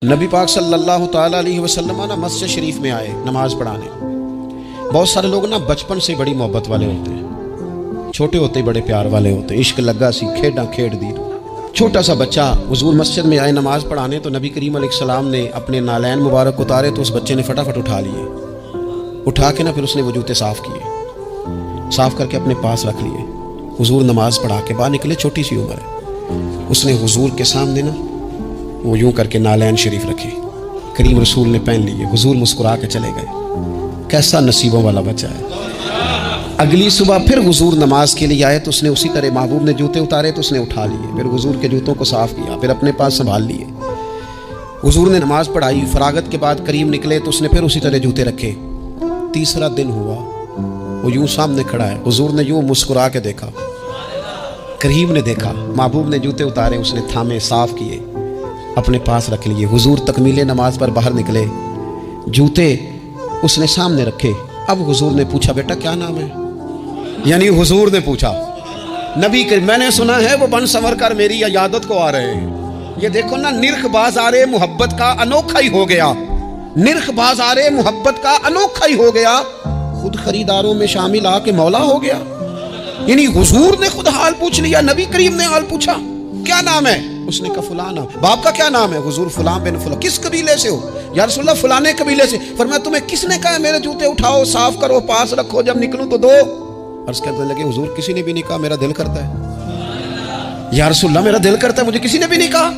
نبی پاک صلی اللہ تعالیٰ علیہ وسلم نا مسجد شریف میں آئے نماز پڑھانے۔ بہت سارے لوگ نا بچپن سے بڑی محبت والے ہوتے ہیں، چھوٹے ہوتے بڑے پیار والے ہوتے ہیں، عشق لگا سی کھیڈاں کھیڑ دی۔ چھوٹا سا بچہ حضور مسجد میں آئے نماز پڑھانے تو نبی کریم علیہ السلام نے اپنے نالین مبارک اتارے تو اس بچے نے فٹافٹ اٹھا لیے، اٹھا کے نا پھر اس نے وہ جوتے صاف کیے، صاف کر کے اپنے پاس رکھ لیے۔ حضور نماز پڑھا کے باہر نکلے، چھوٹی سی عمر ہے، اس نے حضور کے سامنے نا وہ یوں کر کے نالین شریف رکھے، کریم رسول نے پہن لیے، حضور مسکرا کے چلے گئے۔ کیسا نصیبوں والا بچہ ہے۔ اگلی صبح پھر حضور نماز کے لیے آئے تو اس نے اسی طرح محبوب نے جوتے اتارے تو اس نے اٹھا لیے، پھر حضور کے جوتوں کو صاف کیا، پھر اپنے پاس سنبھال لیے۔ حضور نے نماز پڑھائی، فراغت کے بعد کریم نکلے تو اس نے پھر اسی طرح جوتے رکھے۔ تیسرا دن ہوا، وہ یوں سامنے کھڑا ہے، حضور نے یوں مسکرا کے دیکھا، کریم نے دیکھا، محبوب نے جوتے اتارے، اس نے تھامے، صاف کیے، اپنے پاس رکھ لیے۔ حضور تکمیل نماز پر باہر نکلے، جوتے اس نے سامنے رکھے۔ اب حضور نے پوچھا بیٹا کیا نام ہے؟ یعنی حضور نے پوچھا، نبی کہ میں نے سنا ہے وہ بن سنور کر میری عیادت کو آ رہے ہیں۔ یہ دیکھو نا، نرخ بازار محبت کا انوکھا ہی ہو گیا، نرخ بازار محبت کا انوکھا ہی ہو گیا، خود خریداروں میں شامل آ کے مولا ہو گیا۔ یعنی حضور نے خود حال پوچھ لیا، نبی کریم نے حال پوچھا کیا نام ہے؟ اس نے کہا فلاں نام۔ باپ کا کیا نام ہے؟ حضور فلاں بن فلاں۔ کس قبیلے سے ہو؟ یا رسول اللہ فلانے قبیلے سے۔ فرمایا تمہیں کس نے کہا میرے جوتے اٹھاؤ، صاف کرو، پاس رکھو، جب نکلوں تو دو؟ عرض کرنے لگے حضور کسی نے بھی نہیں کہا، میرا دل کرتا ہے۔ یا رسول اللہ میرا دل کرتا ہے، مجھے کسی نے بھی نہیں کہا۔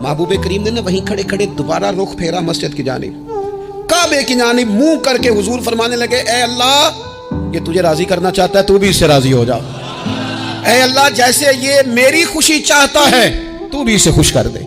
محبوب کریم نے وہیں کھڑے کھڑے دوبارہ رخ پھیرا مسجد کی جانب، کعبے کی جانب منہ کر کے حضور فرمانے لگے اے اللہ، یہ تجھے راضی کرنا چاہتا ہے، تو بھی اس سے راضی ہو جا۔ اے اللہ، جیسے یہ میری خوشی چاہتا ہے تو بھی اسے خوش کر دے۔